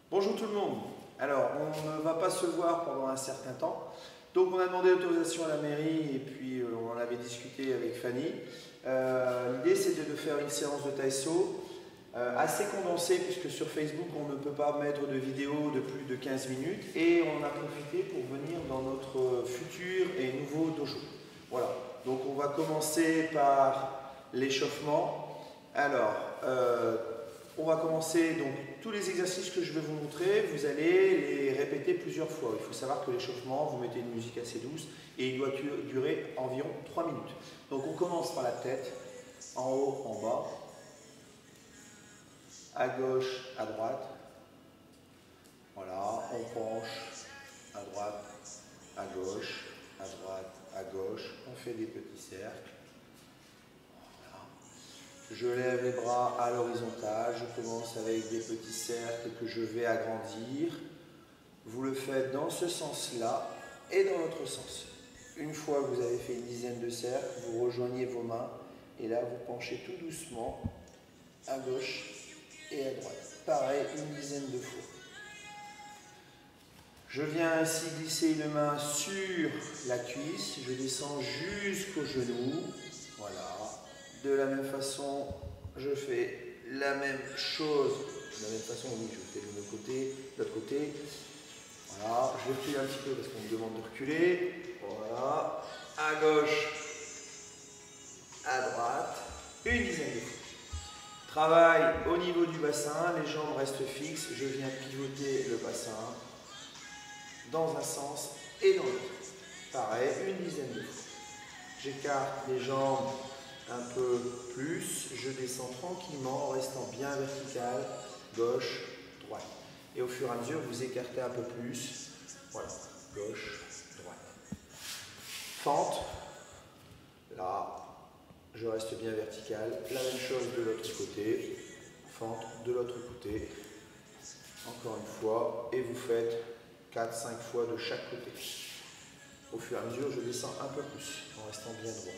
Bonjour tout le monde. Alors, on ne va pas se voir pendant un certain temps. Donc, on a demandé l'autorisation à la mairie et puis on en avait discuté avec Fanny. L'idée, c'était de faire une séance de taïso assez condensée puisque sur Facebook, on ne peut pas mettre de vidéo de plus de 15 minutes et on a profité pour venir dans notre futur et nouveau dojo. Voilà. Donc, on va commencer par l'échauffement. Alors, on va commencer donc tous les exercices que je vais vous montrer, vous allez les répéter plusieurs fois. Il faut savoir que l'échauffement, vous mettez une musique assez douce et il doit durer environ 3 minutes. Donc on commence par la tête, en haut, en bas, à gauche, à droite. Voilà, on penche à droite, à gauche, à droite, à gauche. On fait des petits cercles. Je lève les bras à l'horizontale, je commence avec des petits cercles que je vais agrandir. Vous le faites dans ce sens-là et dans l'autre sens. Une fois que vous avez fait une dizaine de cercles, vous rejoignez vos mains et là vous penchez tout doucement à gauche et à droite. Pareil, une dizaine de fois. Je viens ainsi glisser une main sur la cuisse, je descends jusqu'au genou. Voilà. De la même façon, je fais la même chose. De la même façon, oui, je fais de l'autre côté. Voilà, je recule un petit peu parce qu'on me demande de reculer. Voilà, à gauche, à droite, une dizaine de fois. Travail au niveau du bassin, les jambes restent fixes. Je viens pivoter le bassin dans un sens et dans l'autre. Pareil, une dizaine de fois. J'écarte les jambes un peu plus, je descends tranquillement en restant bien vertical, gauche, droite. Et au fur et à mesure, vous écartez un peu plus. Voilà, gauche, droite. Fente, là, je reste bien vertical. La même chose de l'autre côté. Fente de l'autre côté. Encore une fois, et vous faites 4-5 fois de chaque côté. Au fur et à mesure, je descends un peu plus en restant bien droit.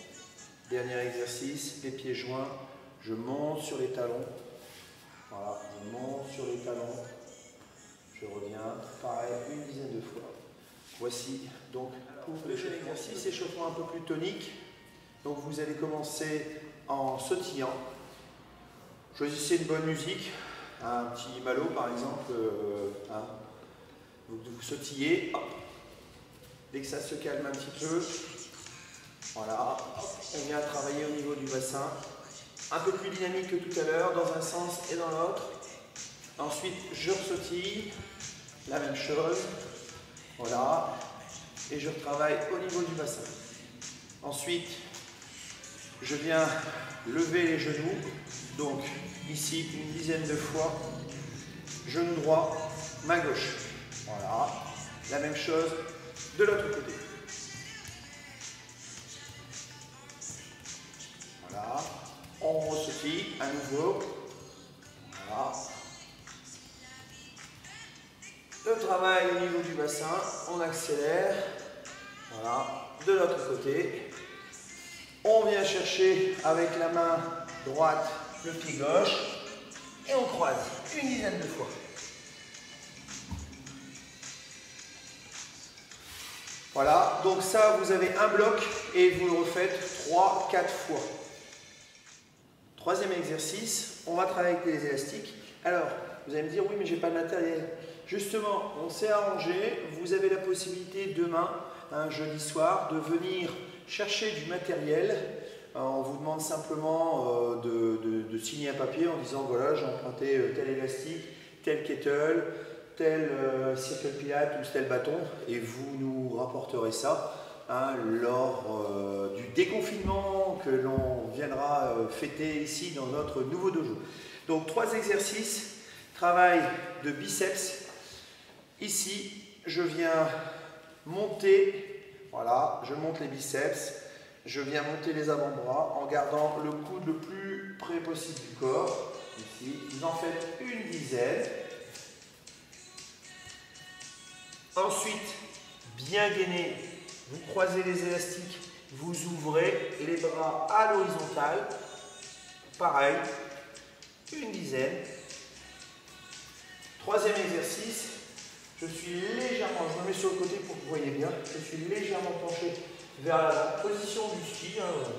Dernier exercice, les pieds joints, je monte sur les talons. Voilà, je monte sur les talons. Je reviens, pareil, une dizaine de fois. Voici donc pour l'exercice, échauffement un peu plus tonique. Donc vous allez commencer en sautillant. Choisissez une bonne musique, un petit malo par exemple. Vous sautillez, hop. Dès que ça se calme un petit peu, voilà, on vient travailler au niveau du bassin, un peu plus dynamique que tout à l'heure, dans un sens et dans l'autre. Ensuite, je sautille, la même chose, voilà, et je retravaille au niveau du bassin. Ensuite, je viens lever les genoux, donc ici une dizaine de fois, genou droit, main gauche, voilà, la même chose de l'autre côté. Voilà, on sautille à nouveau. Voilà. Le travail au niveau du bassin, on accélère. Voilà, de l'autre côté. On vient chercher avec la main droite le pied gauche et on croise une dizaine de fois. Voilà, donc ça vous avez un bloc et vous le refaites 3-4 fois. Troisième exercice, on va travailler avec des élastiques. Alors, vous allez me dire, oui, mais j'ai pas de matériel. Justement, on s'est arrangé, vous avez la possibilité demain, un jeudi soir, de venir chercher du matériel. On vous demande simplement de signer un papier en disant, voilà, j'ai emprunté tel élastique, tel kettle, tel circle pilate ou tel bâton, et vous nous rapporterez ça. Lors du déconfinement que l'on viendra fêter ici dans notre nouveau dojo. Donc 3 exercices, travail de biceps. Ici, je viens monter, voilà, je monte les biceps, je viens monter les avant-bras en gardant le coude le plus près possible du corps. Ici, vous en faites une dizaine. Ensuite, bien gainé. Vous croisez les élastiques, vous ouvrez les bras à l'horizontale. Pareil, une dizaine. Troisième exercice, je suis légèrement, je me mets sur le côté pour que vous voyez bien, je suis légèrement penché vers la position du ski. Après,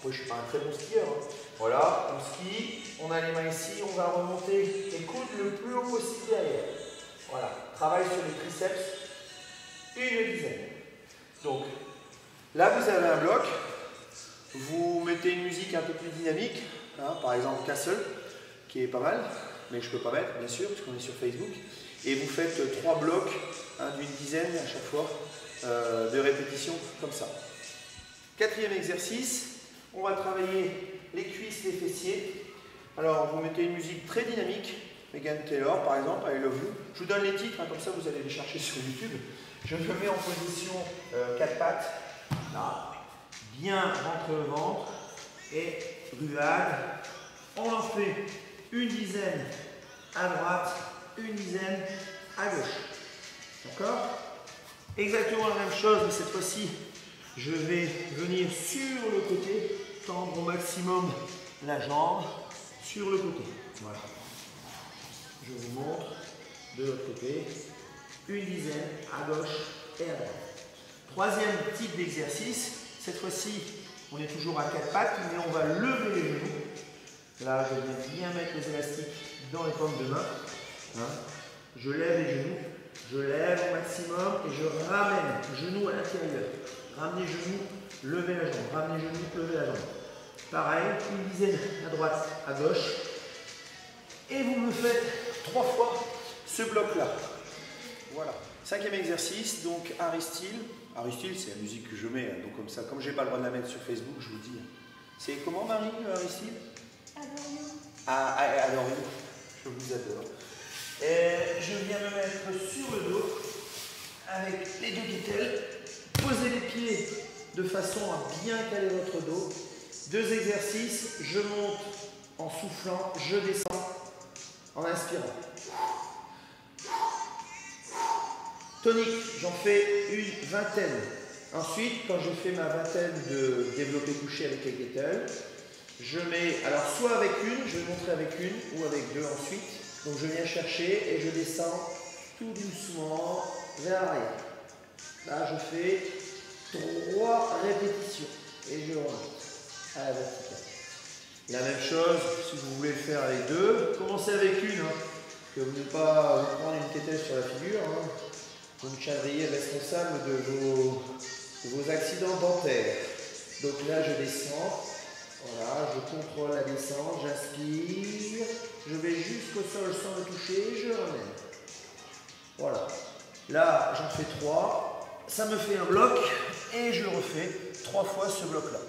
je ne suis pas un très bon skieur. Voilà, on skie, on a les mains ici, on va remonter les coudes le plus haut possible derrière. Voilà, travail sur les triceps, une dizaine. Donc, là, vous avez un bloc, vous mettez une musique un peu plus dynamique, par exemple Castle, qui est pas mal, mais je ne peux pas mettre, bien sûr, parce qu'on est sur Facebook. Et vous faites 3 blocs d'une dizaine à chaque fois de répétitions comme ça. Quatrième exercice, on va travailler les cuisses, les fessiers. Alors, vous mettez une musique très dynamique, Megan Taylor par exemple, I Love You. Je vous donne les titres, comme ça vous allez les chercher sur YouTube. Je me mets en position 4 pattes, là, bien rentre le ventre et ruade. On en fait une dizaine à droite, une dizaine à gauche. D'accord? Exactement la même chose, mais cette fois-ci, je vais venir sur le côté, tendre au maximum la jambe sur le côté. Voilà. Je vous montre de l'autre côté, une dizaine à gauche et à droite. Troisième type d'exercice, cette fois-ci, on est toujours à 4 pattes, mais on va lever les genoux. Là, je viens bien mettre les élastiques dans les paumes de main. Je lève les genoux, je lève au maximum et je ramène genou à l'intérieur. Ramenez genoux, levez la jambe. Ramenez genoux, levez la jambe. Pareil, une dizaine à droite, à gauche. Et vous me faites 3 fois ce bloc-là. Voilà. Cinquième exercice, donc Aristyle. Aristyle, c'est la musique que je mets, donc comme ça, comme je n'ai pas le droit de la mettre sur Facebook, je vous dis. C'est comment, Marie, Aristyle? Adore you. Je vous adore. Et je viens me mettre sur le dos avec les deux guitelles. Posez les pieds de façon à bien caler votre dos. 2 exercices. Je monte en soufflant, je descends en inspirant. Tonique, j'en fais une vingtaine. Ensuite, quand je fais ma vingtaine de développé couché avec les guitelles, je mets, alors soit avec une, je vais montrer avec une ou avec 2 ensuite. Donc je viens chercher et je descends tout doucement vers l'arrière. Là, je fais 3 répétitions et je remonte à la verticale. La même chose, si vous voulez le faire avec 2, commencez avec une, que vous n'êtes pas vous prendre une kettlebell sur la figure. Vous me tiendriez responsable de vos accidents dentaires. Donc là, je descends. Voilà, je contrôle la descente, j'inspire, je vais jusqu'au sol sans me toucher, je ramène. Voilà. Là, j'en fais 3, ça me fait un bloc et je le refais 3 fois ce bloc-là.